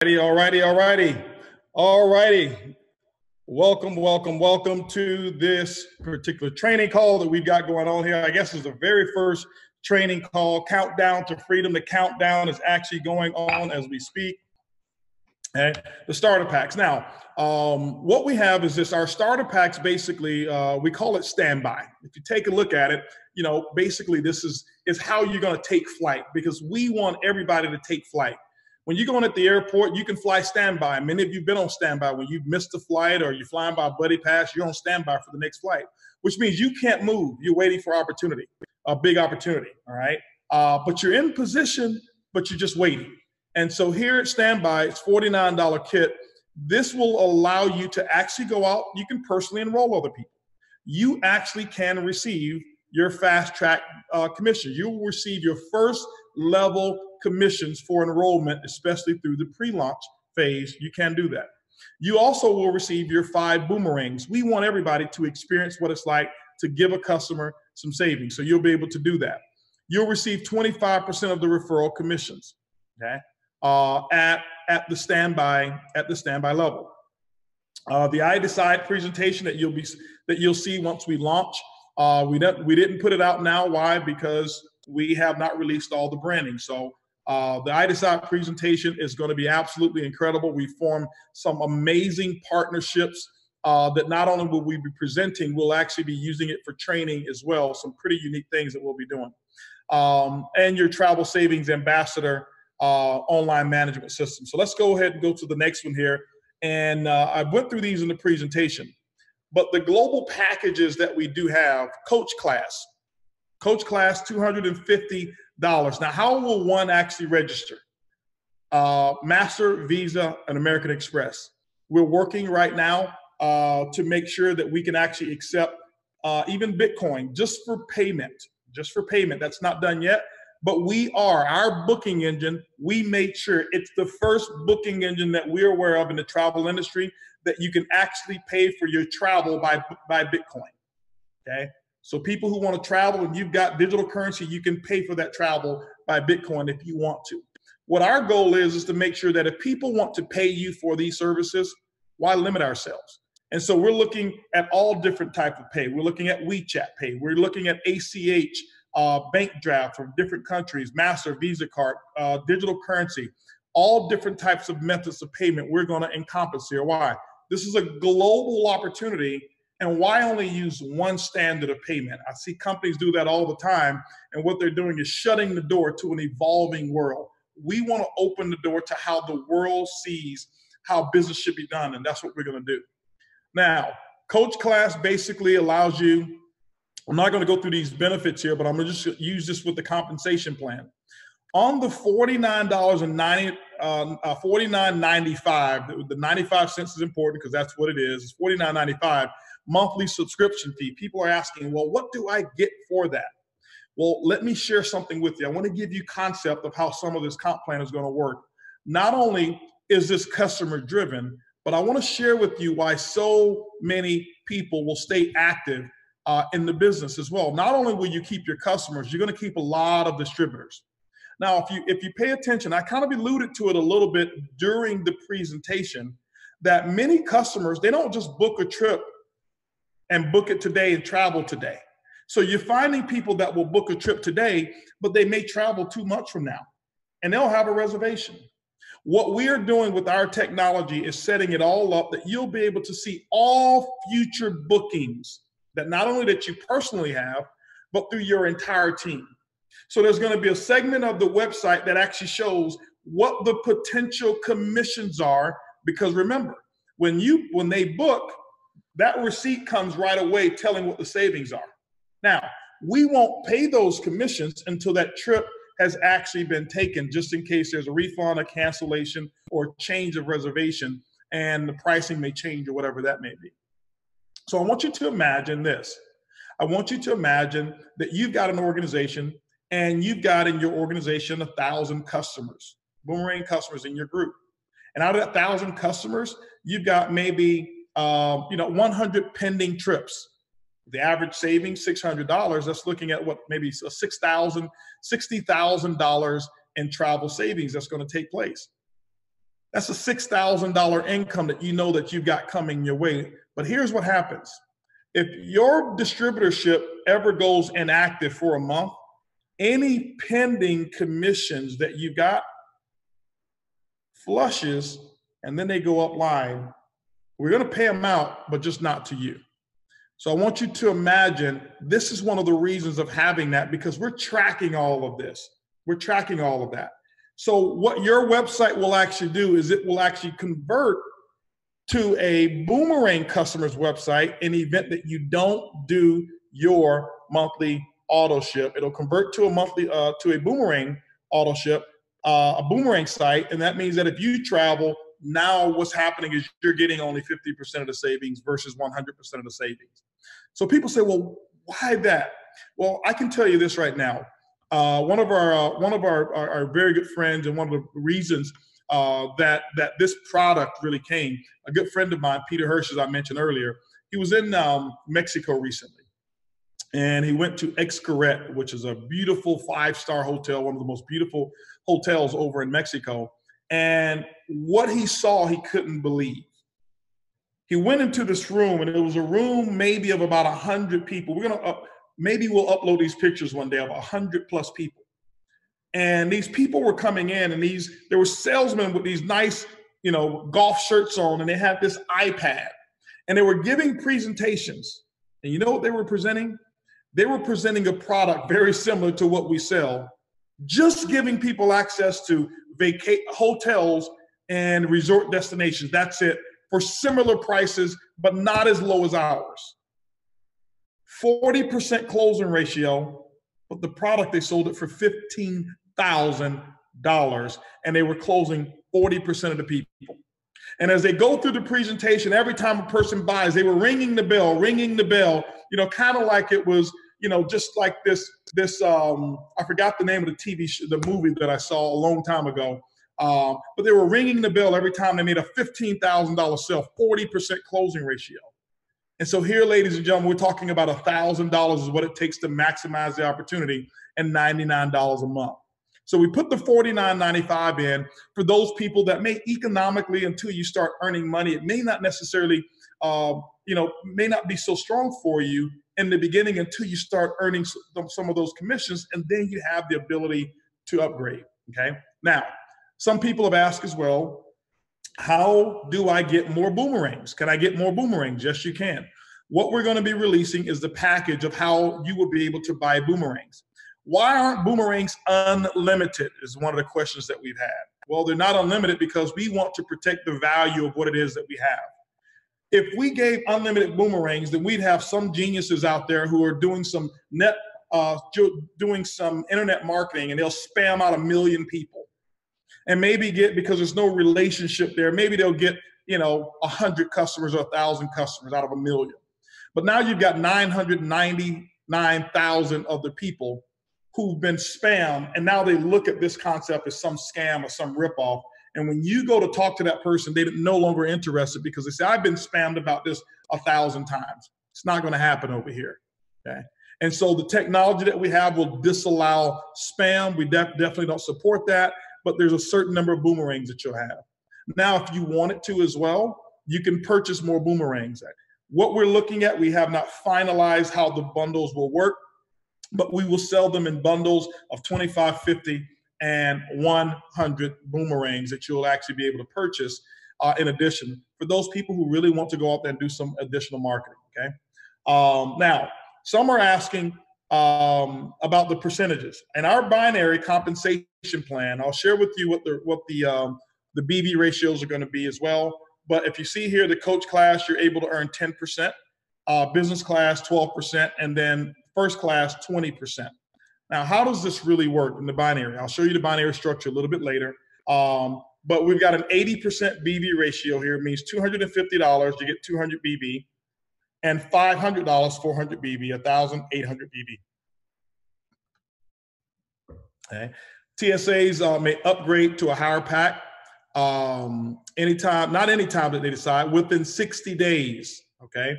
All righty. Welcome to this particular training call that we've got going on here. I guess it's the very first training call, Countdown to Freedom. The countdown is actually going on as we speak. Okay. The starter packs. Now, what we have is this, our starter packs, basically, we call it standby. If you take a look at it, basically this is how you're going to take flight, because we want everybody to take flight. When you're going at the airport, you can fly standby. Many of you have been on standby. When you've missed a flight or you're flying by a buddy pass, you're on standby for the next flight, which means you can't move. You're waiting for opportunity, a big opportunity, all right? But you're in position, but you're just waiting. And so here at standby, it's $49 kit. This will allow you to actually go out. You can personally enroll other people. You actually can receive your fast track commission. You will receive your first level commissions for enrollment, especially through the pre-launch phase. You can do that. You also will receive your 5 boomerangs. We want everybody to experience what it's like to give a customer some savings. So you'll be able to do that. You'll receive 25% of the referral commissions, okay, at the standby level. The I Decide presentation that you'll see once we launch. We didn't put it out now. Why? Because we have not released all the branding. So the I Decide presentation is going to be absolutely incredible. We formed some amazing partnerships that not only will we be presenting, we'll actually be using it for training as well. Some pretty unique things that we'll be doing. And your travel savings ambassador online management system. So let's go ahead and go to the next one here. And I went through these in the presentation. But the global packages that we do have, Coach Class, $250. Now, how will one actually register? Master, Visa, and American Express. We're working right now to make sure that we can actually accept even Bitcoin just for payment. That's not done yet. But our booking engine, we made sure it's the first booking engine that we're aware of in the travel industry that you can actually pay for your travel by Bitcoin, okay? So people who want to travel and you've got digital currency, you can pay for that travel by Bitcoin if you want to. What our goal is to make sure that if people want to pay you for these services, why limit ourselves? And so we're looking at all different types of pay. We're looking at WeChat Pay. We're looking at ACH, bank draft from different countries, Master, Visa card, digital currency, all different types of methods of payment we're going to encompass here. Why? This is a global opportunity, and why only use one standard of payment? I see companies do that all the time, and what they're doing is shutting the door to an evolving world. We want to open the door to how the world sees how business should be done, and that's what we're going to do. Now, Coach Class basically allows you, I'm not going to go through these benefits here, but I'm going to just use this with the compensation plan. On the $49.95, the 95 cents is important because that's what it is. It's $49.95 monthly subscription fee. People are asking, well, what do I get for that? Well, let me share something with you. I want to give you concept of how some of this comp plan is going to work. Not only is this customer driven, but I want to share with you why so many people will stay active in the business as well. Not only will you keep your customers, you're going to keep a lot of distributors. Now, if you pay attention, I kind of alluded to it a little bit during the presentation, that many customers, they don't just book a trip and book it today and travel today. So you're finding people that will book a trip today, but they may travel 2 months from now, and they'll have a reservation. What we are doing with our technology is setting it all up that you'll be able to see all future bookings that not only that you personally have, but through your entire team. So there's going to be a segment of the website that actually shows what the potential commissions are, because remember, when they book, that receipt comes right away telling what the savings are. Now, we won't pay those commissions until that trip has actually been taken, just in case there's a refund, a cancellation, or change of reservation, and the pricing may change or whatever that may be. So I want you to imagine this. I want you to imagine that you've got an organization and you've got in your organization 1,000 customers, Boomerang customers in your group. And out of that 1,000 customers, you've got maybe 100 pending trips. The average savings, $600, that's looking at what, maybe $60,000 in travel savings that's going to take place. That's a $6,000 income that you know that you've got coming your way. But here's what happens. If your distributorship ever goes inactive for a month, any pending commissions that you got flushes, and then they go up line. We're going to pay them out, but just not to you. So I want you to imagine this is one of the reasons of having that, because we're tracking all of this. We're tracking all of that. So what your website will actually do is it will actually convert to a Boomerang customer's website in the event that you don't do your monthly auto ship. It'll convert to a monthly to a Boomerang auto ship, a Boomerang site, and that means that if you travel, now what's happening is you're getting only 50% of the savings versus 100% of the savings. So people say, well, why that? Well, I can tell you this right now. One of our very good friends, and one of the reasons that this product really came, a good friend of mine, Peter Hirsch, as I mentioned earlier, he was in Mexico recently. And he went to Xcaret, which is a beautiful 5-star hotel, one of the most beautiful hotels over in Mexico. And what he saw, he couldn't believe. He went into this room, and it was a room maybe of about 100 people. Maybe we'll upload these pictures one day of 100 plus people. And these people were coming in, and there were salesmen with these nice, golf shirts on, and they had this iPad, and they were giving presentations. And you know what they were presenting? They were presenting a product very similar to what we sell, just giving people access to hotels and resort destinations. That's it, for similar prices, but not as low as ours. 40% closing ratio, but the product, they sold it for $15,000, and they were closing 40% of the people. And as they go through the presentation, every time a person buys, they were ringing the bell, kind of like it was, just like this, I forgot the name of the movie that I saw a long time ago. But they were ringing the bell every time they made a $15,000 sale, 40% closing ratio. And so here, ladies and gentlemen, we're talking about $1,000 is what it takes to maximize the opportunity, and $99 a month. So we put the $49.95 in for those people that may economically, until you start earning money, it may not necessarily, may not be so strong for you in the beginning until you start earning some of those commissions, and then you have the ability to upgrade, okay? Now, some people have asked as well, how do I get more boomerangs? Can I get more boomerangs? Yes, you can. What we're going to be releasing is the package of how you will be able to buy boomerangs. Why aren't boomerangs unlimited is one of the questions that we've had. Well, they're not unlimited because we want to protect the value of what it is that we have. If we gave unlimited boomerangs, then we'd have some geniuses out there who are doing some internet marketing, and they'll spam out 1 million people. And maybe because there's no relationship there, maybe they'll get, 100 customers or 1,000 customers out of 1 million. But now you've got 999,000 other people who've been spammed, and now they look at this concept as some scam or some ripoff. And when you go to talk to that person, they're no longer interested because they say, I've been spammed about this 1,000 times. It's not going to happen over here, okay? And so the technology that we have will disallow spam. We definitely don't support that, but there's a certain number of boomerangs that you'll have. Now, if you wanted to as well, you can purchase more boomerangs. What we're looking at, we have not finalized how the bundles will work, but we will sell them in bundles of 25, 50, and 100 boomerangs that you'll actually be able to purchase in addition for those people who really want to go out there and do some additional marketing, okay? Now, some are asking about the percentages. And our binary compensation plan, I'll share with you what the BV ratios are going to be as well. But if you see here, the coach class, you're able to earn 10%, business class 12%, and then first class 20%. Now, how does this really work in the binary? I'll show you the binary structure a little bit later. But we've got an 80% BV ratio here. It means $250, you get 200 BV, and $500, 400 BV, 1,800 BV. Okay. TSAs may upgrade to a higher pack anytime, not anytime that they decide, within 60 days, okay?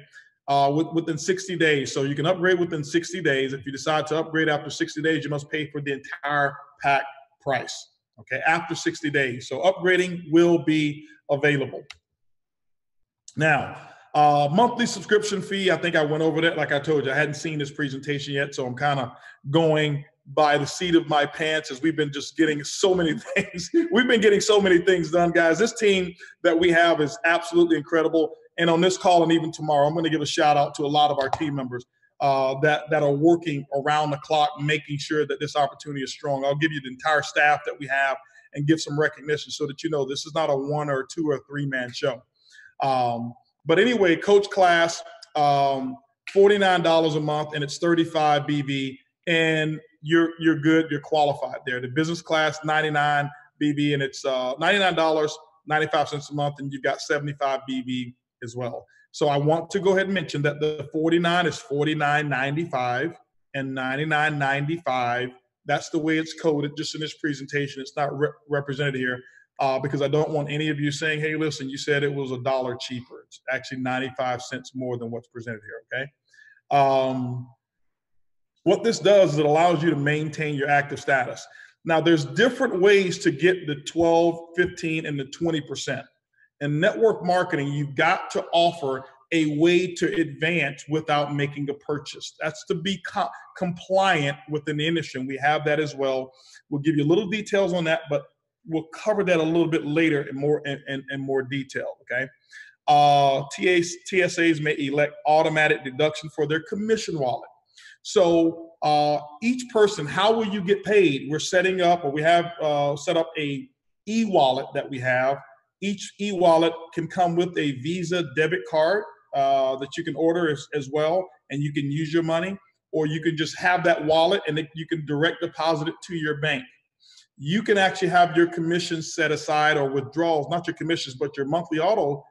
Within 60 days. So you can upgrade within 60 days. If you decide to upgrade after 60 days, you must pay for the entire pack price, okay, after 60 days. So upgrading will be available. Now, monthly subscription fee, I think I went over that. Like I told you, I hadn't seen this presentation yet, so I'm kind of going by the seat of my pants as we've been just getting so many things. We've been getting so many things done, guys. This team that we have is absolutely incredible. And on this call and even tomorrow, I'm going to give a shout out to a lot of our team members that are working around the clock, making sure that this opportunity is strong. I'll give you the entire staff that we have and give some recognition so that you know this is not a 1 or 2 or 3-man show. But anyway, coach class, $49 a month, and it's 35 BV, and you're good, you're qualified there. The business class, 99 BV, and it's $99.95 a month, and you've got 75 BV as well. So I want to go ahead and mention that the 49 is $49.95 and $99.95. That's the way it's coded just in this presentation. It's not represented here. Because I don't want any of you saying, hey, listen, you said it was $1 cheaper. It's actually 95 cents more than what's presented here, okay? What this does is it allows you to maintain your active status. Now, there's different ways to get the 12, 15, and the 20%. In network marketing, you've got to offer a way to advance without making a purchase. That's to be compliant within the industry, and we have that as well. We'll give you little details on that, but we'll cover that a little bit later in more detail, okay? TSAs may elect automatic deduction for their commission wallet. So each person, how will you get paid? We're setting up, or we have set up a e-wallet that we have. Each e-wallet can come with a Visa debit card that you can order as well, and you can use your money, or you can just have that wallet and you can direct deposit it to your bank. You can actually have your commissions set aside, or withdrawals, not your commissions, but your monthly auto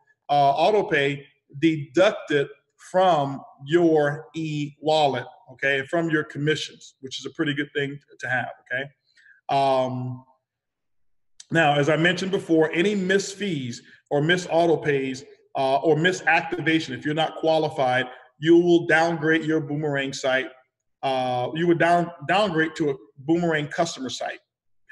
pay deducted from your e-wallet, okay, from your commissions, which is a pretty good thing to have, okay? Now, as I mentioned before, any missed fees or missed auto pays or missed activation, if you're not qualified, you will downgrade your Boomerang site. You would downgrade to a Boomerang customer site.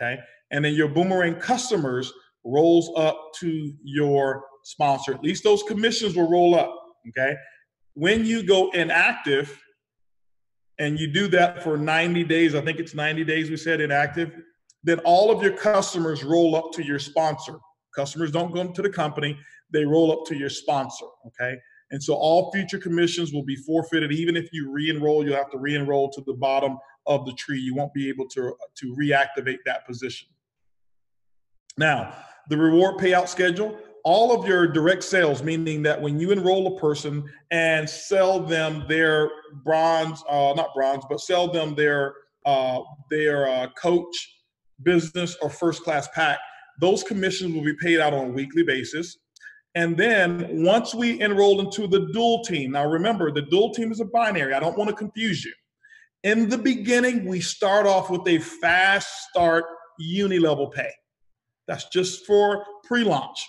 Okay, and then your Boomerang customers rolls up to your sponsor. At least those commissions will roll up, okay? When you go inactive, and you do that for 90 days, I think it's 90 days we said inactive, then all of your customers roll up to your sponsor. Customers don't go to the company, they roll up to your sponsor, okay? And so all future commissions will be forfeited. Even if you re-enroll, you'll have to re-enroll to the bottom of the tree. You won't be able to reactivate that position. Now, the reward payout schedule, all of your direct sales, meaning that when you enroll a person and sell them their sell them their coach, business, or first class pack, those commissions will be paid out on a weekly basis. And then once we enroll into the dual team, now remember, the dual team is a binary. I don't want to confuse you. In the beginning, we start off with a fast start uni-level pay. That's just for pre-launch.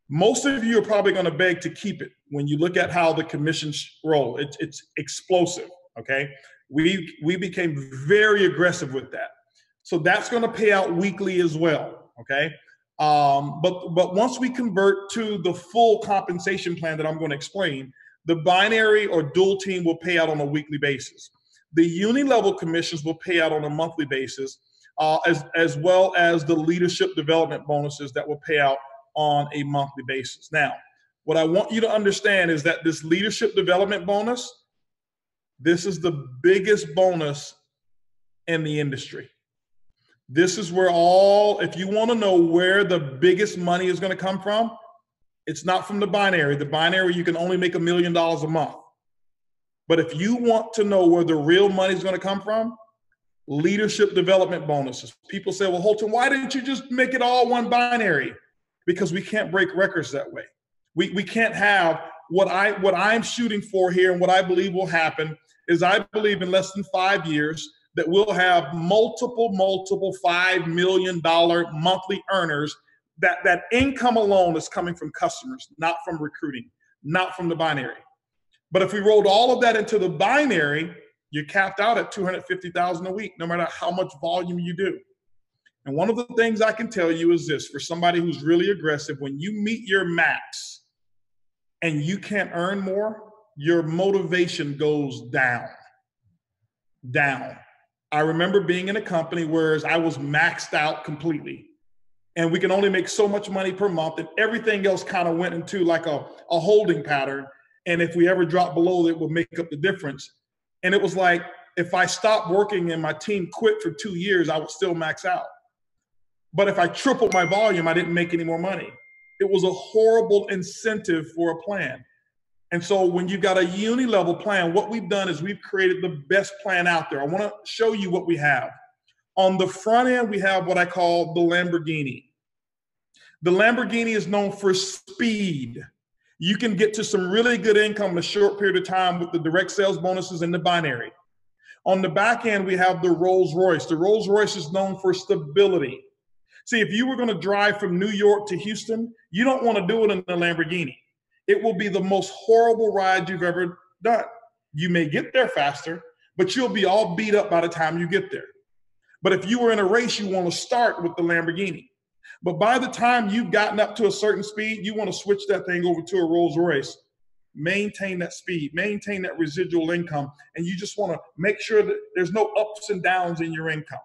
Most of you are probably going to beg to keep it when you look at how the commissions roll. It's explosive, okay? We became very aggressive with that. So that's going to pay out weekly as well, okay? But once we convert to the full compensation plan that I'm going to explain, the binary or dual team will pay out on a weekly basis. The uni-level commissions will pay out on a monthly basis, as well as the leadership development bonuses that will pay out on a monthly basis. Now, what I want you to understand is that this leadership development bonus, this is the biggest bonus in the industry. This is where if you want to know where the biggest money is going to come from, it's not from the binary. The binary, you can only make $1 million a month. But if you want to know where the real money is going to come from, leadership development bonuses. People say, well, Holton, why didn't you just make it all one binary? Because we can't break records that way. We can't have what I'm shooting for here, and what I believe will happen is I believe in less than 5 years that we'll have multiple $5 million monthly earners. That income alone is coming from customers, not from recruiting, not from the binary. But if we rolled all of that into the binary, you're capped out at $250,000 a week, no matter how much volume you do. And one of the things I can tell you is this: for somebody who's really aggressive, when you meet your max and you can't earn more, your motivation goes down. I remember being in a company where I was maxed out completely, and we can only make so much money per month, and everything else kind of went into like a holding pattern. And if we ever dropped below, it would make up the difference. And it was like, if I stopped working and my team quit for 2 years, I would still max out. But if I tripled my volume, I didn't make any more money. It was a horrible incentive for a plan. And so when you've got a uni-level plan, what we've done is we've created the best plan out there. I want to show you what we have. On the front end, we have what I call the Lamborghini. The Lamborghini is known for speed. You can get to some really good income in a short period of time with the direct sales bonuses and the binary. On the back end, we have the Rolls Royce. The Rolls Royce is known for stability. See, if you were going to drive from New York to Houston, you don't want to do it in the Lamborghini. It will be the most horrible ride you've ever done. You may get there faster, but you'll be all beat up by the time you get there. But if you were in a race, you want to start with the Lamborghini. But by the time you've gotten up to a certain speed, you want to switch that thing over to a Rolls Royce. Maintain that speed, maintain that residual income, and you just want to make sure that there's no ups and downs in your income.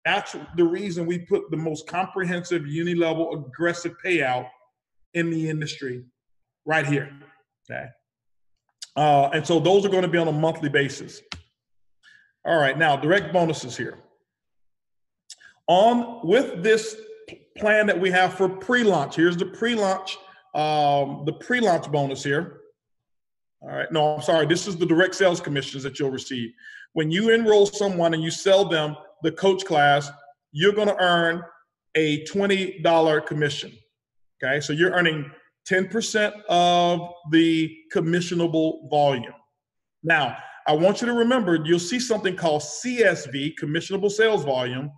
That's the reason we put the most comprehensive uni-level aggressive payout in the industry right here, okay? And so those are going to be on a monthly basis. All right, now direct bonuses here. With this plan that we have for pre-launch, here's the pre-launch bonus here. All right, no, I'm sorry, this is the direct sales commissions that you'll receive. When you enroll someone and you sell them the coach class, you're going to earn a $20 commission, okay? So you're earning 10% of the commissionable volume. Now, I want you to remember, you'll see something called CSV, commissionable sales volume,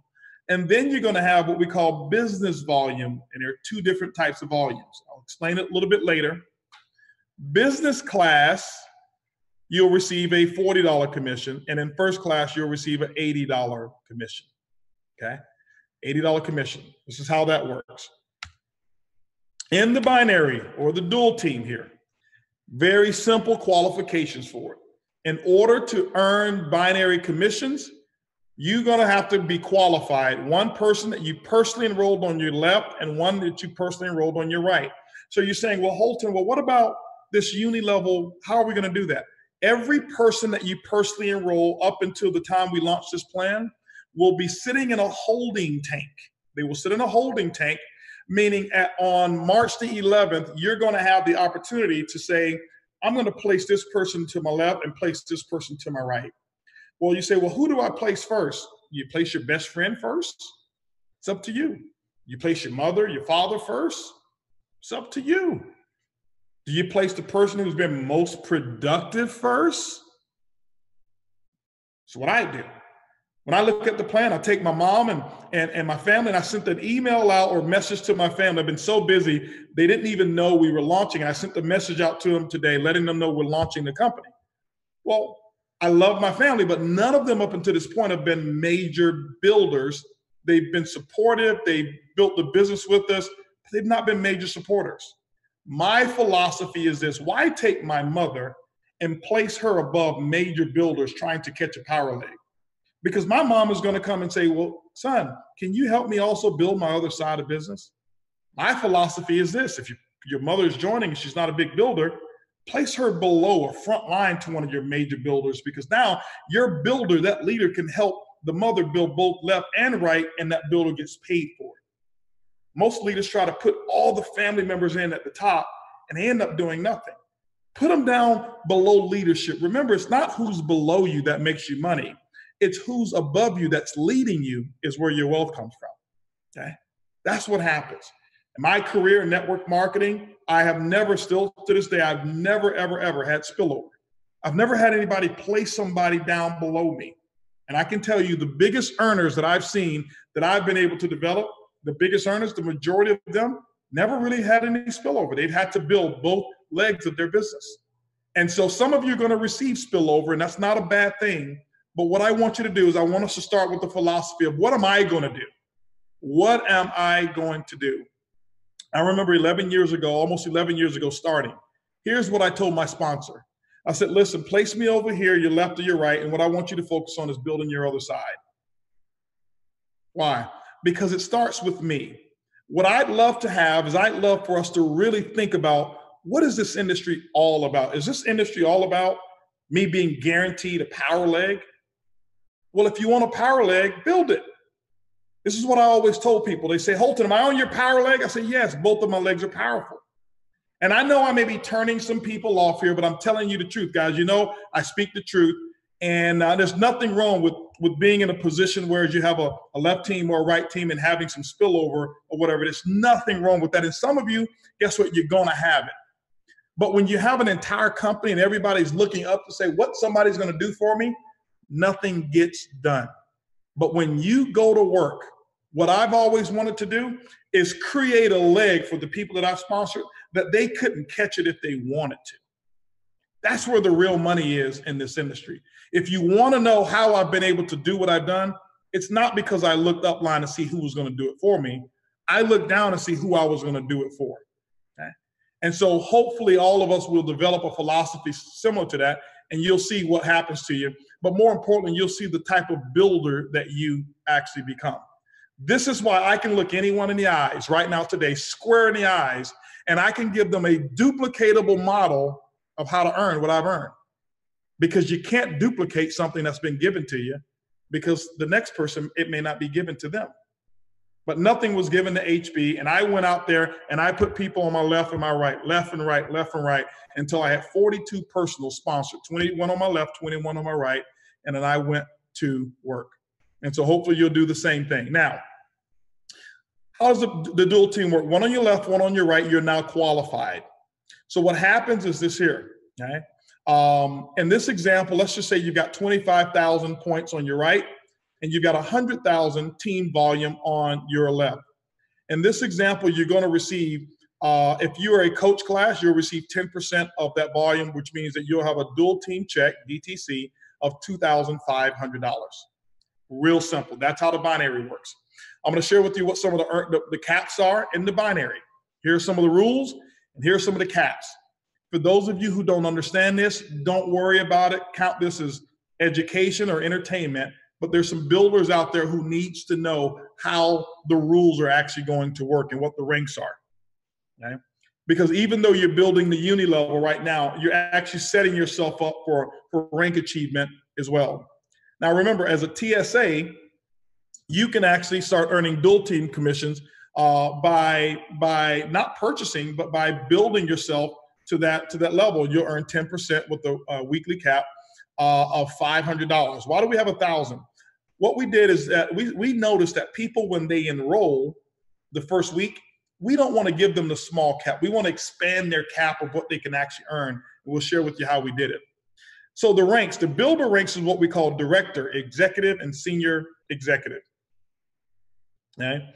and then you're going to have what we call business volume, and there are two different types of volumes. I'll explain it a little bit later. Business class, you'll receive a $40 commission, and in first class, you'll receive an $80 commission, okay? $80 commission. This is how that works. In the binary or the dual team here, very simple qualifications for it. In order to earn binary commissions, you're going to have to be qualified. One person that you personally enrolled on your left and one that you personally enrolled on your right. So you're saying, well, Holton, well, what about this uni-level? How are we going to do that? Every person that you personally enroll up until the time we launch this plan will be sitting in a holding tank. They will sit in a holding tank, meaning on March the 11th, you're going to have the opportunity to say, I'm going to place this person to my left and place this person to my right. Well, you say, well, who do I place first? You place your best friend first? It's up to you. You place your mother, your father first? It's up to you. Do you place the person who's been most productive first? That's what I do. When I look at the plan, I take my mom and my family, and I sent an email out or message to my family. I've been so busy, they didn't even know we were launching. And I sent the message out to them today, letting them know we're launching the company. Well, I love my family, but none of them up until this point have been major builders. They've been supportive. They've built the business with us. But they've not been major supporters. My philosophy is this: why take my mother and place her above major builders trying to catch a power leg? Because my mom is going to come and say, well, son, can you help me also build my other side of business? My philosophy is this: if your mother is joining and she's not a big builder, place her below or front line to one of your major builders, because now your builder, that leader, can help the mother build both left and right, and that builder gets paid for it. Most leaders try to put all the family members in at the top, and they end up doing nothing. Put them down below leadership. Remember, it's not who's below you that makes you money. It's who's above you that's leading you is where your wealth comes from, okay? That's what happens. In my career in network marketing, I have never, still to this day, I've never, ever, ever had spillover. I've never had anybody place somebody down below me. And I can tell you the biggest earners that I've seen that I've been able to develop, the biggest earners, the majority of them never really had any spillover. They've had to build both legs of their business. And so some of you are going to receive spillover, and that's not a bad thing. But what I want you to do is I want us to start with the philosophy of, what am I going to do? What am I going to do? I remember 11 years ago, almost 11 years ago starting. Here's what I told my sponsor. I said, listen, place me over here, your left or your right, and what I want you to focus on is building your other side. Why? Because it starts with me. What I'd love to have is I'd love for us to really think about, what is this industry all about? Is this industry all about me being guaranteed a power leg? Well, if you want a power leg, build it. This is what I always told people. They say, Holton, am I on your power leg? I say, yes, both of my legs are powerful. And I know I may be turning some people off here, but I'm telling you the truth, guys. You know, I speak the truth. And there's nothing wrong with being in a position where you have a left team or a right team and having some spillover or whatever. There's nothing wrong with that. And some of you, guess what? You're going to have it. But when you have an entire company and everybody's looking up to say what somebody's going to do for me, nothing gets done. But when you go to work, what I've always wanted to do is create a leg for the people that I've sponsored that they couldn't catch it if they wanted to. That's where the real money is in this industry. If you want to know how I've been able to do what I've done, it's not because I looked upline to see who was going to do it for me. I looked down to see who I was going to do it for. Okay? And so hopefully all of us will develop a philosophy similar to that, and you'll see what happens to you. But more importantly, you'll see the type of builder that you actually become. This is why I can look anyone in the eyes right now today, square in the eyes, and I can give them a duplicatable model of how to earn what I've earned. Because you can't duplicate something that's been given to you, because the next person, it may not be given to them. But nothing was given to HB, and I went out there and I put people on my left and my right, left and right, left and right, until I had 42 personal sponsored, 21 on my left, 21 on my right, and then I went to work. And so hopefully you'll do the same thing. Now, how does the dual team work? One on your left, one on your right, you're now qualified. So what happens is this here, okay? In this example, let's just say you've got 25,000 points on your right, and you've got 100,000 team volume on your left. In this example, you're going to receive, if you are a coach class, you'll receive 10% of that volume, which means that you'll have a dual team check, DTC, of $2,500. Real simple. That's how the binary works. I'm going to share with you what some of the caps are in the binary. Here are some of the rules, and here are some of the caps. For those of you who don't understand this, don't worry about it. Count this as education or entertainment. But there's some builders out there who needs to know how the rules are actually going to work and what the ranks are. Okay? Because even though you're building the Uni-level right now, you're actually setting yourself up for rank achievement as well. Now remember, as a TSA, you can actually start earning dual team commissions by not purchasing, but by building yourself to that level. You'll earn 10% with the weekly cap of $500. Why do we have 1,000? What we did is that we noticed that people, when they enroll the first week, we don't want to give them the small cap. We want to expand their cap of what they can actually earn. And we'll share with you how we did it. So the ranks, the builder ranks is what we call director, executive, and senior executive. Okay?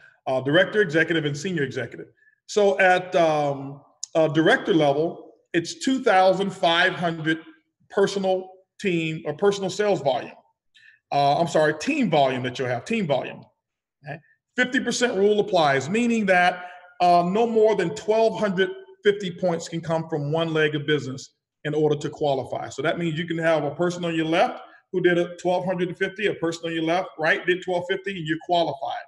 Director, executive, and senior executive. So at director level, it's 2,500 personal team or personal sales volume. Team volume that you'll have, team volume. Okay? 50% rule applies, meaning that no more than 1,250 points can come from one leg of business in order to qualify. So that means you can have a person on your left who did 1,250, a person on your left, right, did 1,250, and you're qualified.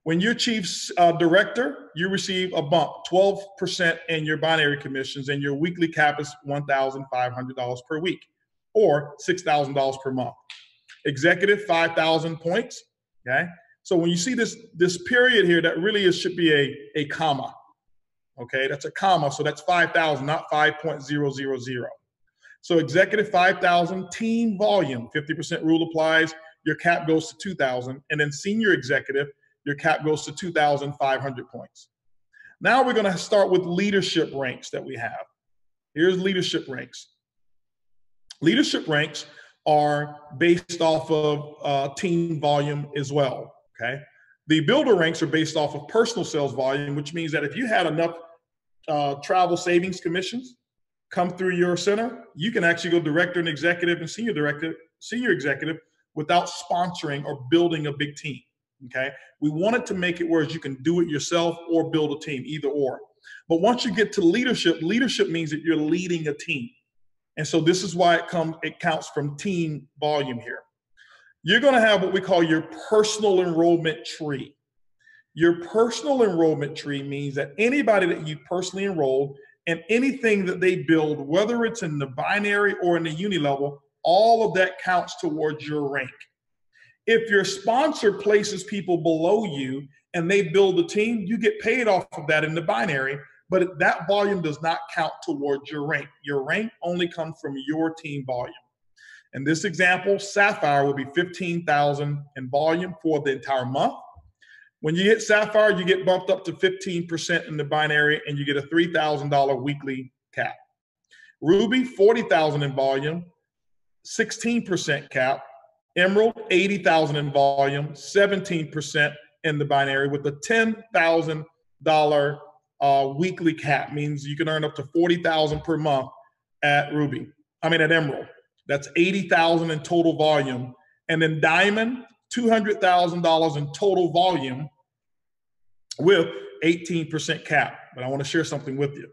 When you're chief director, you receive a bump, 12% in your binary commissions, and your weekly cap is $1,500 per week, or $6,000 per month. Executive, 5,000 points, okay? So when you see this period here, that really should be a comma, okay? That's a comma, so that's 5,000, not 5.000. So executive, 5,000, team volume, 50% rule applies, your cap goes to 2,000, and then senior executive, your cap goes to 2,500 points. Now we're gonna start with leadership ranks that we have. Here's leadership ranks. Leadership ranks are based off of team volume as well, okay? The builder ranks are based off of personal sales volume, which means that if you had enough travel savings commissions come through your center, you can actually go director and executive and senior executive without sponsoring or building a big team. okay? We wanted to make it where you can do it yourself or build a team, either or. But once you get to leadership, leadership means that you're leading a team. And so this is why it counts from team volume here. You're gonna have what we call your personal enrollment tree. Your personal enrollment tree means that anybody that you personally enrolled and anything that they build, whether it's in the binary or in the uni-level, all of that counts towards your rank. If your sponsor places people below you and they build a team, you get paid off of that in the binary, but that volume does not count towards your rank. Your rank only comes from your team volume. In this example, Sapphire will be 15,000 in volume for the entire month. When you hit Sapphire, you get bumped up to 15% in the binary and you get a $3,000 weekly cap. Ruby, 40,000 in volume, 16% cap. Emerald, 80,000 in volume, 17% in the binary with a $10,000 weekly cap. Means you can earn up to 40,000 per month at Emerald. That's 80,000 in total volume. And then Diamond, $200,000 in total volume with 18% cap. But I want to share something with you.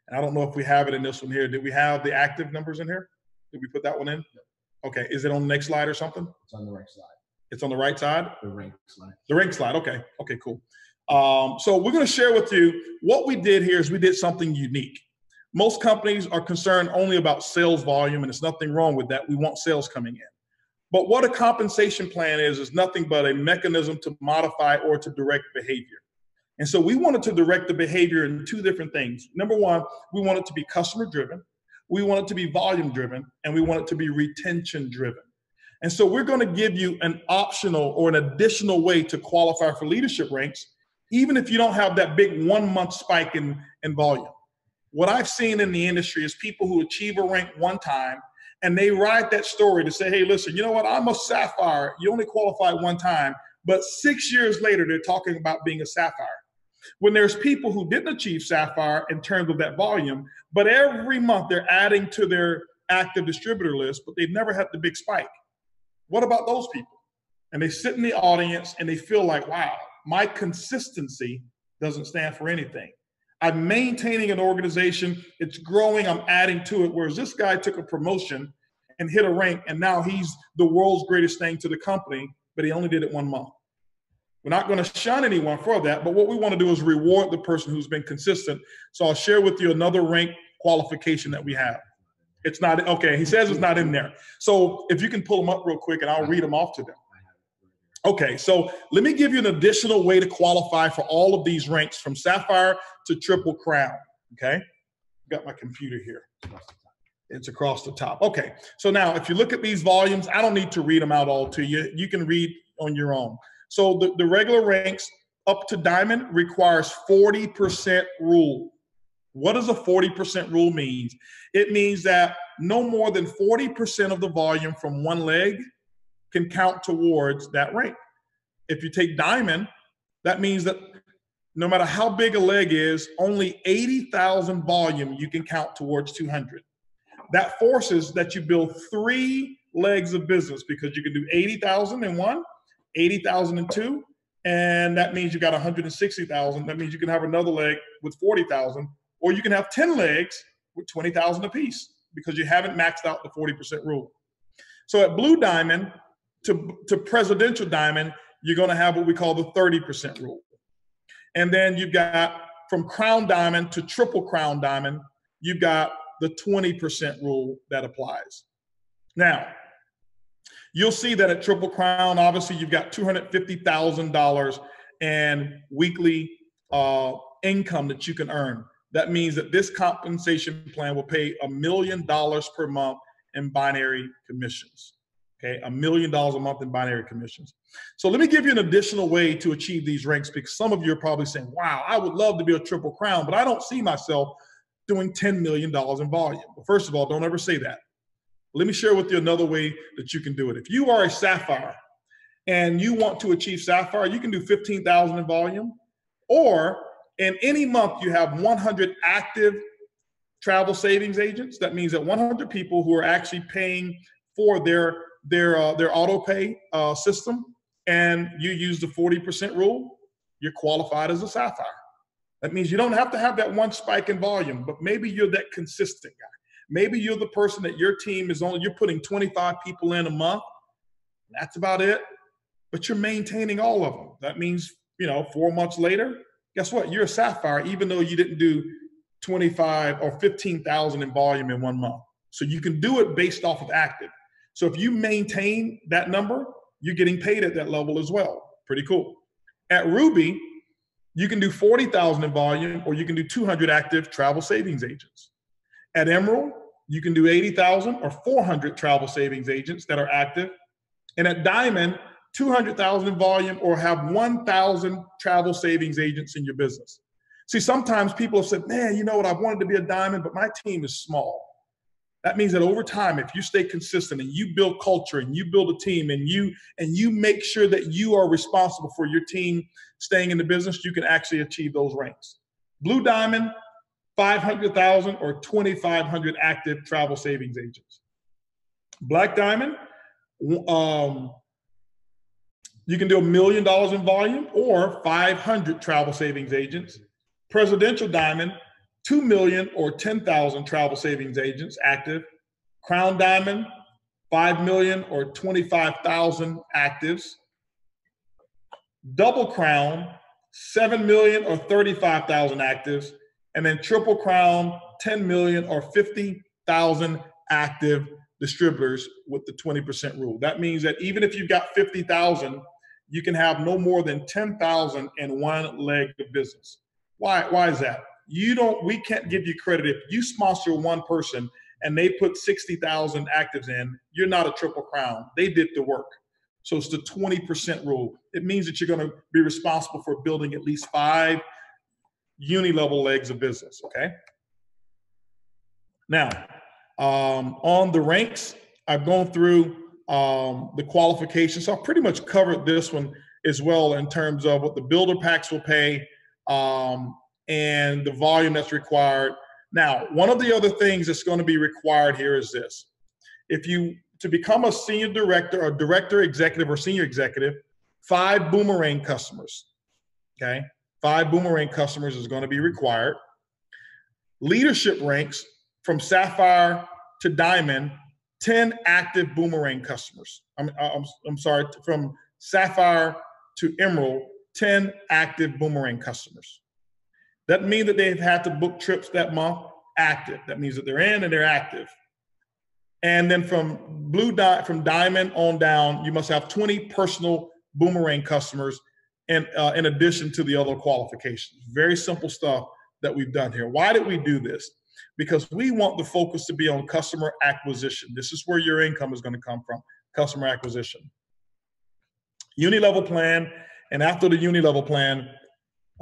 And I don't know if we have it in this one here. Did we have the active numbers in here? Did we put that one in? Okay. Is it on the next slide or something? It's on the right side. It's on the right side? The rank slide. The rank slide. Okay. Okay, cool. So we're going to share with you what we did here is we did something unique. Most companies are concerned only about sales volume, and there's nothing wrong with that. We want sales coming in. But what a compensation plan is nothing but a mechanism to modify or to direct behavior. And so we wanted to direct the behavior in two different things. Number one, we want it to be customer driven. We want it to be volume driven, and we want it to be retention driven. And so we're going to give you an optional or an additional way to qualify for leadership ranks, even if you don't have that big 1 month spike in volume. What I've seen in the industry is people who achieve a rank one time and they ride that story to say, hey, listen, you know what? I'm a Sapphire. You only qualify one time. But 6 years later, they're talking about being a Sapphire. When there's people who didn't achieve Sapphire in terms of that volume, but every month they're adding to their active distributor list, but they've never had the big spike. What about those people? And they sit in the audience and they feel like, wow, my consistency doesn't stand for anything. I'm maintaining an organization, it's growing, I'm adding to it, whereas this guy took a promotion and hit a rank, and now he's the world's greatest thing to the company, but he only did it 1 month. We're not going to shun anyone for that, but what we want to do is reward the person who's been consistent. So I'll share with you another rank qualification that we have. It's not, okay, he says it's not in there. So if you can pull them up real quick and I'll read them off to them. Okay, so let me give you an additional way to qualify for all of these ranks from Sapphire to Triple Crown, okay? Got my computer here. It's across the top. Okay, so now if you look at these volumes, I don't need to read them out all to you. You can read on your own. So the regular ranks up to Diamond requires 40% rule. What does a 40% rule mean? It means that no more than 40% of the volume from one leg can count towards that rank. If you take Diamond, that means that no matter how big a leg is, only 80,000 volume you can count towards 200. That forces that you build 3 legs of business because you can do 80,000 in one, 80,000 in two, and that means you got 160,000. That means you can have another leg with 40,000, or you can have 10 legs with 20,000 apiece because you haven't maxed out the 40% rule. So at Blue Diamond to Presidential Diamond, you're going to have what we call the 30% rule. And then you've got from Crown Diamond to Triple Crown Diamond, you've got the 20% rule that applies. Now, you'll see that at Triple Crown, obviously you've got $250,000 in weekly income that you can earn. That means that this compensation plan will pay $1 million per month in binary commissions. Okay, $1 million a month in binary commissions. So let me give you an additional way to achieve these ranks, because some of you are probably saying, wow, I would love to be a Triple Crown, but I don't see myself doing $10 million in volume. Well, first of all, don't ever say that. Let me share with you another way that you can do it. If you are a Sapphire and you want to achieve Sapphire, you can do 15,000 in volume, or in any month you have 100 active travel savings agents. That means that 100 people who are actually paying for their auto pay system, and you use the 40% rule, you're qualified as a sapphire. That means you don't have to have that one spike in volume, but maybe you're that consistent guy. Maybe you're the person that your team is only, you're putting 25 people in a month. That's about it. But you're maintaining all of them. That means, 4 months later, guess what? You're a sapphire, even though you didn't do 25 or 15,000 in volume in 1 month. So you can do it based off of active. So if you maintain that number, you're getting paid at that level as well. Pretty cool. At Ruby, you can do 40,000 in volume, or you can do 200 active travel savings agents. At Emerald, you can do 80,000 or 400 travel savings agents that are active. And at Diamond, 200,000 in volume, or have 1,000 travel savings agents in your business. See, sometimes people have said, man, you know what, I wanted to be a Diamond, but my team is small. That means that over time, if you stay consistent and you build culture and you build a team and you make sure that you are responsible for your team staying in the business, you can actually achieve those ranks. Blue Diamond, 500,000 or 2,500 active travel savings agents. Black Diamond, you can do $1 million in volume or 500 travel savings agents. Presidential Diamond, 2 million or 10,000 travel savings agents active. Crown Diamond, 5 million or 25,000 actives. Double Crown, 7 million or 35,000 actives. And then Triple Crown, 10 million or 50,000 active distributors with the 20% rule. That means that even if you've got 50,000, you can have no more than 10,000 in one leg of business. Why is that? We can't give you credit if you sponsor one person and they put 60,000 actives in, you're not a Triple Crown. They did the work. So it's the 20% rule. It means that you're going to be responsible for building at least 5 uni-level legs of business, okay? Now, on the ranks, I've gone through the qualifications. So I've pretty much covered this one as well in terms of what the builder packs will pay, and the volume that's required. Now, one of the other things that's going to be required here is this. To become a senior director or director executive or senior executive, 5 Boomerang customers, okay? 5 Boomerang customers is going to be required. Leadership ranks from Sapphire to Diamond, 10 active Boomerang customers. I'm sorry, from Sapphire to Emerald, 10 active Boomerang customers. That means that they've had to book trips that month active. That means that they're in and they're active. And then from Diamond on down, you must have 20 personal Boomerang customers in addition to the other qualifications. Very simple stuff that we've done here. Why did we do this? Because we want the focus to be on customer acquisition. This is where your income is going to come from, customer acquisition. Uni-level plan, and after the uni-level plan,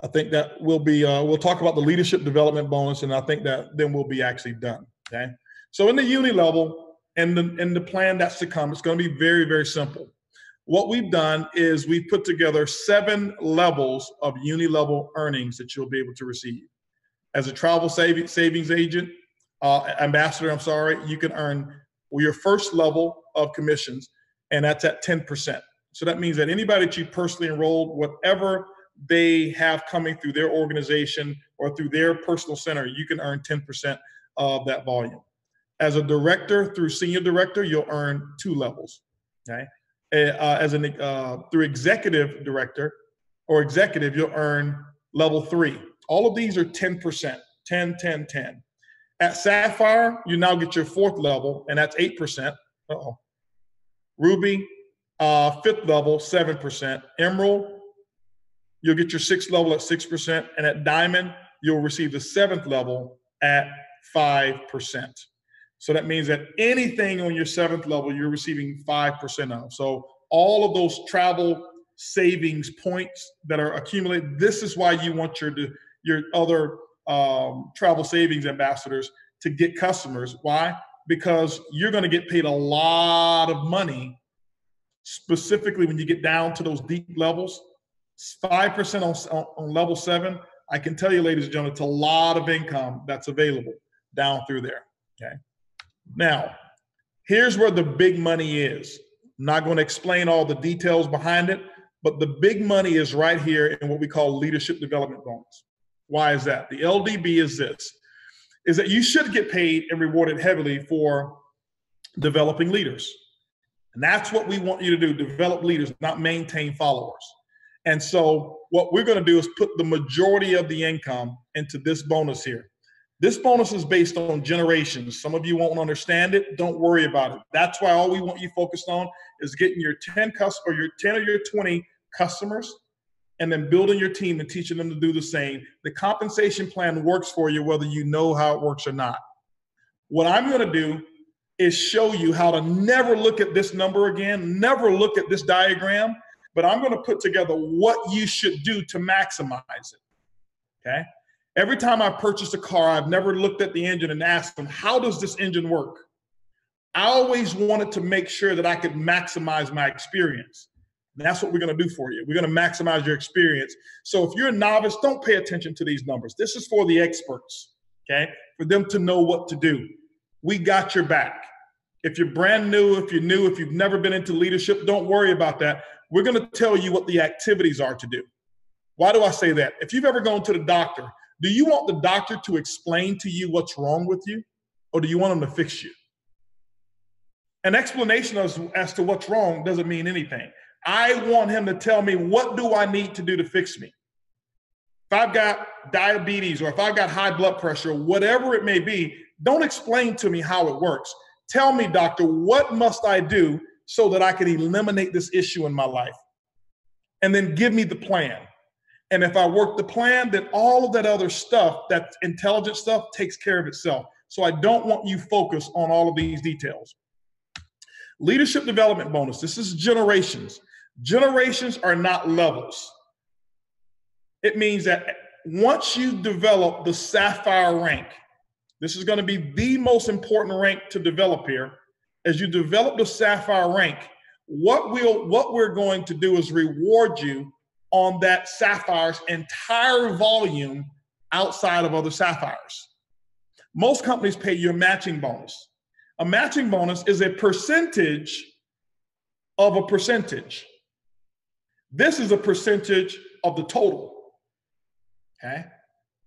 I think that we'll talk about the leadership development bonus, and I think that then we'll be actually done, okay? So in the uni-level and the plan that's to come, it's going to be very, very simple. What we've done is we've put together 7 levels of uni-level earnings that you'll be able to receive. As a travel savings agent, ambassador, you can earn your first level of commissions, and that's at 10%. So that means that anybody that you personally enrolled, whatever they have coming through their organization or through their personal center, you can earn 10% of that volume. As a director through senior director, you'll earn 2 levels, okay? Through executive director or executive, you'll earn level 3. All of these are 10%, 10, 10, 10. At Sapphire, you now get your 4th level, and that's 8%. Ruby, 5th level, 7%. Emerald, you'll get your 6th level at 6%. And at Diamond, you'll receive the 7th level at 5%. So that means that anything on your 7th level, you're receiving 5% of. So all of those travel savings points that are accumulated, this is why you want your other travel savings ambassadors to get customers. Why? Because you're going to get paid a lot of money, specifically when you get down to those deep levels. 5% on level 7, I can tell you, ladies and gentlemen, it's a lot of income that's available down through there, okay? Now, here's where the big money is. I'm not going to explain all the details behind it, But the big money is right here in what we call leadership development bonus. Why is that? The LDB is this, is that you should get paid and rewarded heavily for developing leaders. And that's what we want you to do, develop leaders, not maintain followers. And so what we're going to do is put the majority of the income into this bonus here. This bonus is based on generations. Some of you won't understand it. Don't worry about it. That's why all we want you focused on is getting your 10 or your 20 customers, and then building your team and teaching them to do the same. The compensation plan works for you whether you know how it works or not. What I'm going to do is show you how to never look at this number again, never look at this diagram, but I'm going to put together what you should do to maximize it, okay? Every time I purchased a car, I've never looked at the engine and asked them, how does this engine work? I always wanted to make sure that I could maximize my experience. And that's what we're going to do for you. We're going to maximize your experience. So if you're a novice, don't pay attention to these numbers. This is for the experts, okay? For them to know what to do. We got your back. If you're brand new, if you're new, if you've never been into leadership, don't worry about that. We're going to tell you what the activities are to do. Why do I say that? If you've ever gone to the doctor, do you want the doctor to explain to you what's wrong with you, or do you want him to fix you? An explanation as to what's wrong doesn't mean anything. I want him to tell me, what do I need to do to fix me? If I've got diabetes or if I've got high blood pressure, whatever it may be, don't explain to me how it works. Tell me, doctor, what must I do so that I can eliminate this issue in my life? And then give me the plan. And if I work the plan, then all of that other stuff, that intelligent stuff, takes care of itself. So I don't want you focused on all of these details. Leadership development bonus. This is generations. Generations are not levels. It means that once you develop the Sapphire rank, this is going to be the most important rank to develop here. As you develop the Sapphire rank, what we're going to do is reward you on that Sapphire's entire volume outside of other Sapphires. Most companies pay you a matching bonus. A matching bonus is a percentage of a percentage. This is a percentage of the total, okay?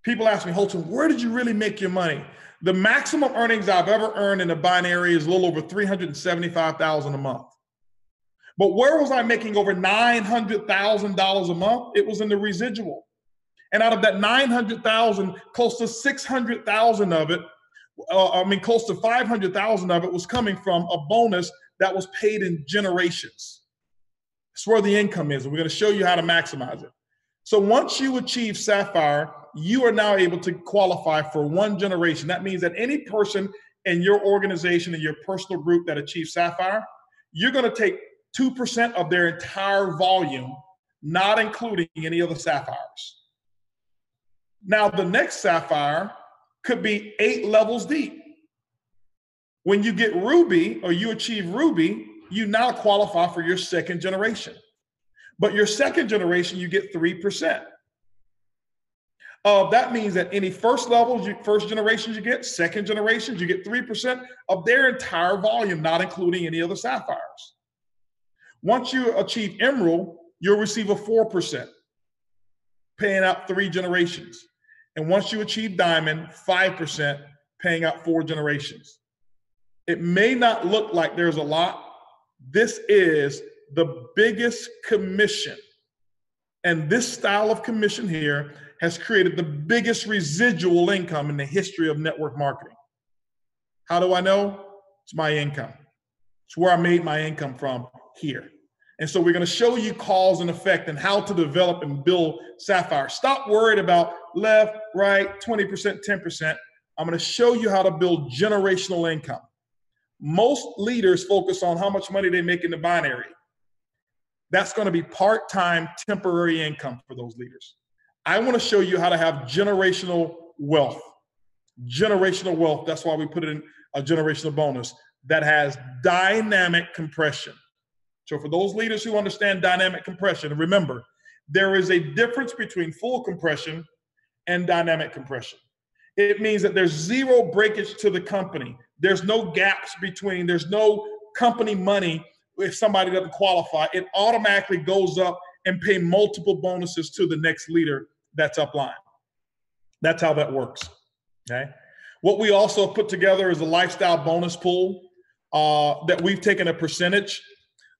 People ask me, Holton, where did you really make your money? The maximum earnings I've ever earned in a binary is a little over $375,000 a month. But where was I making over $900,000 a month? It was in the residual. And out of that $900,000, close to $600,000 of it, close to $500,000 of it was coming from a bonus that was paid in generations. That's where the income is. And we're going to show you how to maximize it. So once you achieve Sapphire, you are now able to qualify for one generation. That means that any person in your organization, in your personal group that achieves Sapphire, you're going to take 2% of their entire volume, not including any other Sapphires. Now, the next Sapphire could be 8 levels deep. When you get Ruby, or you achieve Ruby, you now qualify for your second generation. But your second generation, you get 3%. That means that any first levels, first generations you get, second generations, you get 3% of their entire volume, not including any other Sapphires. Once you achieve Emerald, you'll receive a 4%, paying out 3 generations. And once you achieve Diamond, 5%, paying out 4 generations. It may not look like there's a lot. This is the biggest commission. And this style of commission here has created the biggest residual income in the history of network marketing. How do I know? It's my income. It's where I made my income from here. And so we're going to show you cause and effect and how to develop and build Sapphire. Stop worried about left, right, 20%, 10%. I'm going to show you how to build generational income. Most leaders focus on how much money they make in the binary. That's going to be part-time, temporary income for those leaders. I want to show you how to have generational wealth. Generational wealth, that's why we put it in a generational bonus that has dynamic compression. So for those leaders who understand dynamic compression, remember, there is a difference between full compression and dynamic compression. It means that there's zero breakage to the company. There's no gaps between, there's no company money if somebody doesn't qualify. It automatically goes up and pay multiple bonuses to the next leader that's upline. That's how that works, okay? What we also put together is a lifestyle bonus pool that we've taken a percentage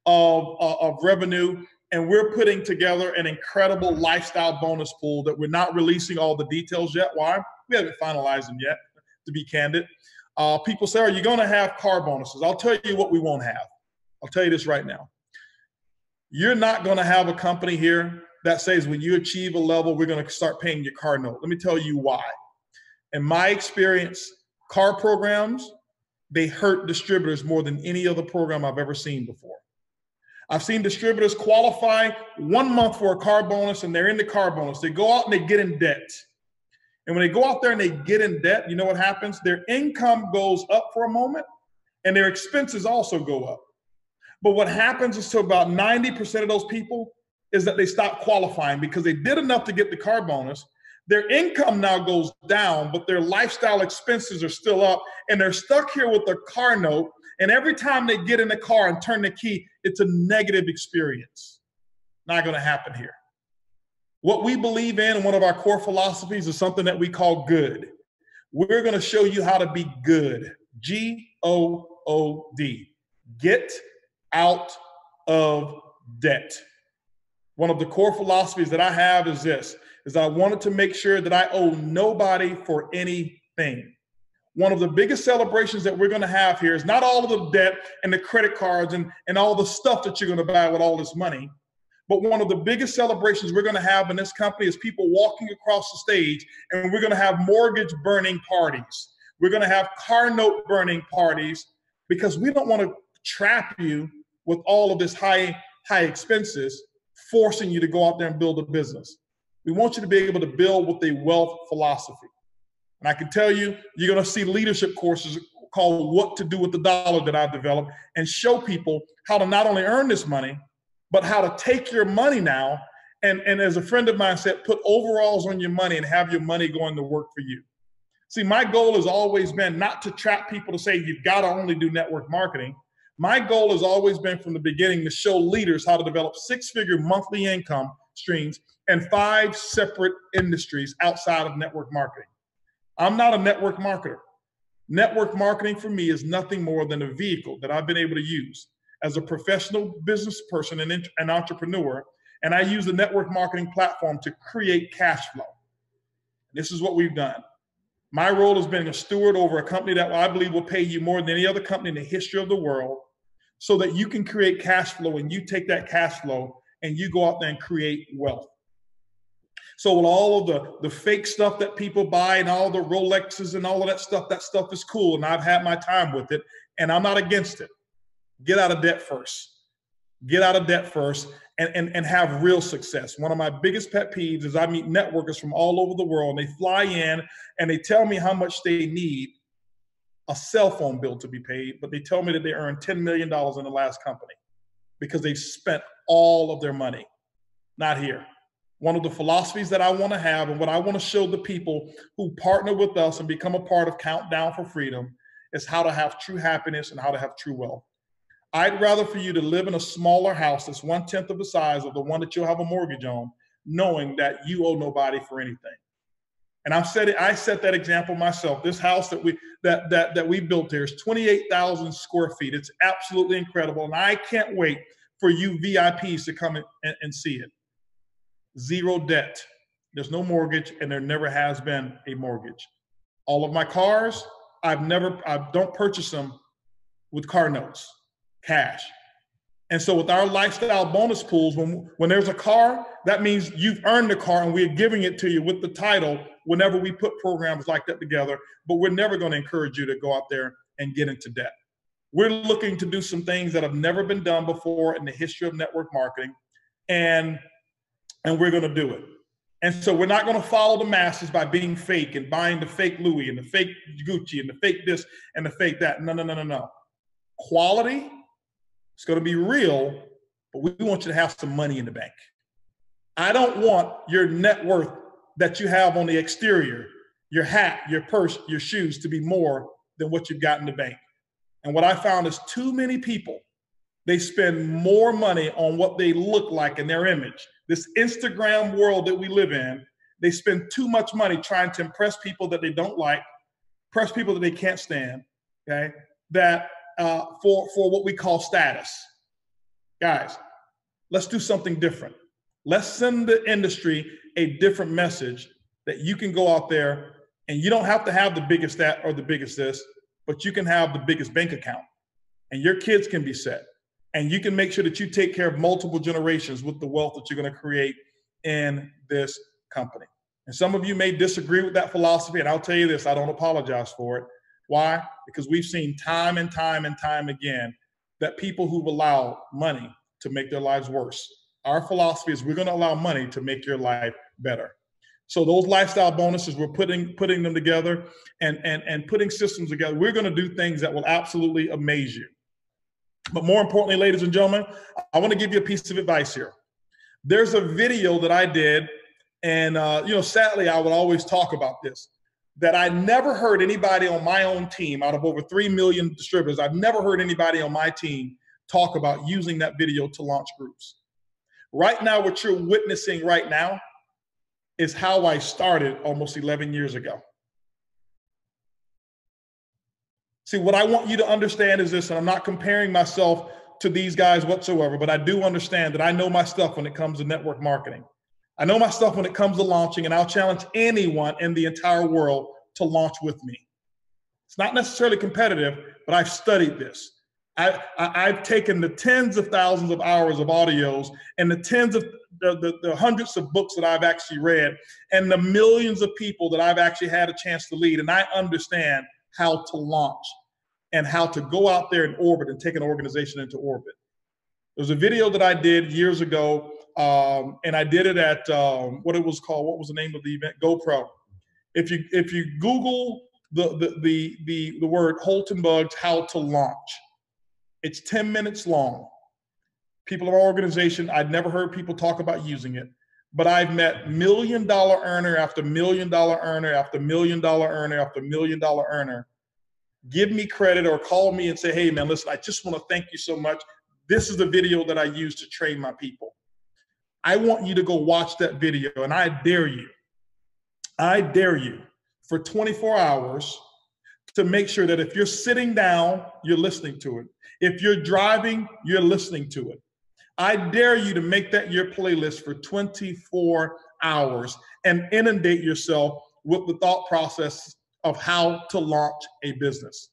of revenue, and we're putting together an incredible lifestyle bonus pool that we're not releasing all the details yet. Why? We haven't finalized them yet, to be candid. People say, are you gonna have car bonuses? I'll tell you what we won't have. I'll tell you this right now. You're not gonna have a company here that says when you achieve a level, we're gonna start paying your car note. Let me tell you why. In my experience, car programs, they hurt distributors more than any other program I've ever seen before. I've seen distributors qualify 1 month for a car bonus and they're in the car bonus. They go out and they get in debt. And when they go out there and they get in debt, you know what happens? Their income goes up for a moment and their expenses also go up. But what happens is to about 90% of those people is that they stop qualifying because they did enough to get the car bonus. Their income now goes down, but their lifestyle expenses are still up, and they're stuck here with their car note. And every time they get in the car and turn the key, it's a negative experience. Not going to happen here. What we believe in, and one of our core philosophies, is something that we call good. We're going to show you how to be good. G-O-O-D. Get out of debt. One of the core philosophies that I have is this, is I wanted to make sure that I owe nobody for anything. One of the biggest celebrations that we're going to have here is not all of the debt and the credit cards and all the stuff that you're going to buy with all this money, but one of the biggest celebrations we're going to have in this company is people walking across the stage, and we're going to have mortgage burning parties. We're going to have car note burning parties because we don't want to trap you with all of this high expenses, forcing you to go out there and build a business. We want you to be able to build with a wealth philosophy. And I can tell you, you're going to see leadership courses called What to Do with the Dollar that I've developed, and show people how to not only earn this money, but how to take your money now and as a friend of mine said, put overalls on your money and have your money going to work for you. See, my goal has always been not to trap people to say you've got to only do network marketing. My goal has always been from the beginning to show leaders how to develop 6-figure monthly income streams and 5 separate industries outside of network marketing. I'm not a network marketer. Network marketing for me is nothing more than a vehicle that I've been able to use as a professional business person and an entrepreneur, and I use the network marketing platform to create cash flow. This is what we've done. My role has been a steward over a company that I believe will pay you more than any other company in the history of the world, so that you can create cash flow, and you take that cash flow and you go out there and create wealth. So with all of the fake stuff that people buy and all the Rolexes and all of that stuff is cool, and I've had my time with it, and I'm not against it. Get out of debt first. Get out of debt first and have real success. One of my biggest pet peeves is I meet networkers from all over the world, and they fly in and they tell me how much they need a cell phone bill to be paid, but they tell me that they earned $10 million in the last company because they've spent all of their money. Not here. One of the philosophies that I want to have, and what I want to show the people who partner with us and become a part of Countdown for Freedom, is how to have true happiness and how to have true wealth. I'd rather for you to live in a smaller house that's 1/10 of the size of the one that you'll have a mortgage on, knowing that you owe nobody for anything. And I set that example myself. This house that we built here is 28,000 square feet. It's absolutely incredible, and I can't wait for you VIPs to come and see it. 0 debt. There's no mortgage, and there never has been a mortgage. All of my cars, I don't purchase them with car notes, cash. And so with our lifestyle bonus pools, when there's a car, that means you've earned the car, and we're giving it to you with the title whenever we put programs like that together. But we're never going to encourage you to go out there and get into debt. We're looking to do some things that have never been done before in the history of network marketing, and we're going to do it. And so we're not going to follow the masses by being fake and buying the fake Louis and the fake Gucci and the fake this and the fake that. No. Quality, it's going to be real, but we want you to have some money in the bank. I don't want your net worth that you have on the exterior, your hat, your purse, your shoes, to be more than what you've got in the bank. And what I found is too many people They spend more money on what they look like in their image. This Instagram world that we live in, they spend too much money trying to impress people that they don't like, impress people that they can't stand, okay? That for what we call status. Guys, let's do something different. Let's send the industry a different message that you can go out there and you don't have to have the biggest that or the biggest this, but you can have the biggest bank account and your kids can be set. And you can make sure that you take care of multiple generations with the wealth that you're going to create in this company. And some of you may disagree with that philosophy, and I'll tell you this, I don't apologize for it. Why? Because we've seen time and time and time again that people who've allowed money to make their lives worse. Our philosophy is we're going to allow money to make your life better. So those lifestyle bonuses, we're putting them together and putting systems together. We're going to do things that will absolutely amaze you. But more importantly, ladies and gentlemen, I want to give you a piece of advice here. There's a video that I did, and sadly, I would always talk about this, that I never heard anybody on my own team, out of over 3 million distributors, I've never heard anybody on my team talk about using that video to launch groups. Right now, what you're witnessing right now is how I started almost 11 years ago. See, what I want you to understand is this, and I'm not comparing myself to these guys whatsoever, but I do understand that I know my stuff when it comes to network marketing. I know my stuff when it comes to launching, and I'll challenge anyone in the entire world to launch with me. It's not necessarily competitive, but I've studied this. I've taken the tens of thousands of hours of audios and the tens of the hundreds of books that I've actually read and the millions of people that I've actually had a chance to lead, and I understand how to launch and how to go out there and orbit and take an organization into orbit. There's a video that I did years ago, and I did it at what was the name of the event? GoPro. If you Google the word Holton Bugs how to launch, it's 10 minutes long. People in our organization, I'd never heard people talk about using it, but I've met $1 million earner after $1 million earner after $1 million earner after $1 million earner give me credit or call me and say, hey man, listen, I just want to thank you so much. This is the video that I use to train my people. I want you to go watch that video, and I dare you for 24 hours to make sure that if you're sitting down, you're listening to it. If you're driving, you're listening to it. I dare you to make that your playlist for 24 hours and inundate yourself with the thought process of how to launch a business.